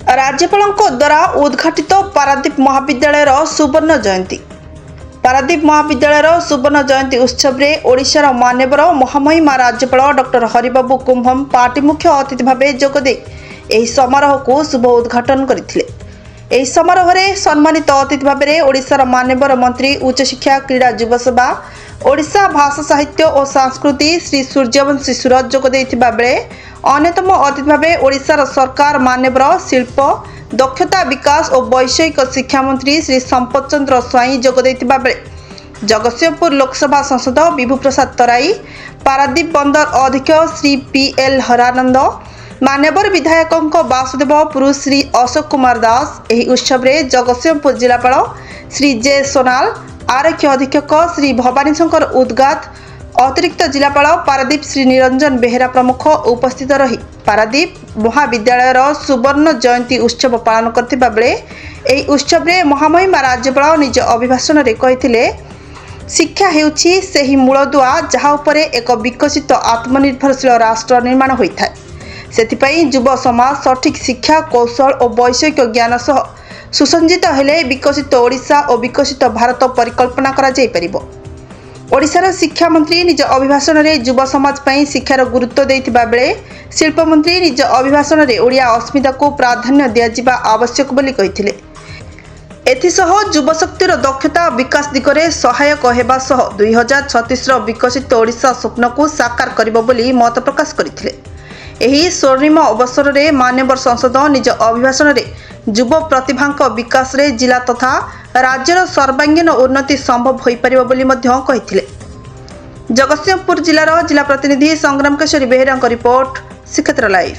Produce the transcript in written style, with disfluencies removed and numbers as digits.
राज्यपाल द्वारा उद्घाटित पारादीप महाविद्यालय सुवर्ण जयंती। पारादीप महाविद्यालय सुवर्ण जयंती उत्सव में ओडिशार मान्यवर महामहिमा राज्यपाल डॉक्टर हरिबाबू कुंभम पार्टी मुख्य अतिथि भाव जोगदे समारोह को शुभ उद्घाटन करते। समारोह में सम्मानित अतिथि भाव ओडिशार मान्यवर मंत्री उच्च शिक्षा क्रीड़ा युवसेवा ओडिशा भाषा साहित्य और संस्कृति श्री सूर्यवंशी सूरज जोगदे बेले अन्यतम अतिथि भाव ओडिशार सरकार मान्यवर शिल्प दक्षता विकास और वैषयिक शिक्षा मंत्री श्री संपत चंद्र स्वाई जोगदे बेले जगतसिंहपुर लोकसभा सांसद विभू प्रसाद तराई पारादीप बंदर अध्यक्ष श्री पीएल हरानंद मान्यवर विधायकों वासुदेवपुर श्री अशोक कुमार दास एही उत्सव में जगतसिंहपुर जिलापाल श्री जे सोनाल आरक्षी अधीक्षक श्री भवानी शंकर उद्गात अतिरिक्त जिलापाल पारादीप श्री निरंजन बेहेरा प्रमुख उपस्थित रही पारादीप महाविद्यालय सुवर्ण जयंती उत्सव पालन करते बेले एही उत्सव में महामहिमा राज्यपाल निज अभिभाषण में कही शिक्षा हेउछि सेही मूलदुआ जहा उपरे एक विकसित आत्मनिर्भरशील राष्ट्र निर्माण होता है। सेथिपाई युव समाज सठिक शिक्षा कौशल और वैषयिक ज्ञान सह सुसंजित हेले विकसित ओडिशा और विकसित भारत परिकल्पना करा जाय परिबो। ओडिशार शिक्षा मंत्री निज अभिभाषण में युव समाज पई शिक्षार गुरुत्व देथिबा बेले शिल्प मंत्री निज अभिभाषण में ओडिया अस्मिता को प्राधान्य दिया आवश्यक बोली कहिथिले। एथिसह युवशक्तिर दक्षता विकास दिगरे सहायक हेबा सह 2036 विकसित ओडिशा स्वप्न को साकार करिबो बोली मत प्रकाश करथिले। एही स्वर्णिम अवसर में मान्यवर सांसद निज अभिभाषण में युव प्रतिभा विकास रे जिला तथा राज्यर सर्वांगीन उन्नति संभव हो पारिबो बोली मध्य कहिथिले। जगतसिंहपुर जिलार जिला प्रतिनिधि संग्राम केशरी बेहेरा रिपोर्ट श्रीक्षेत्र लाइव।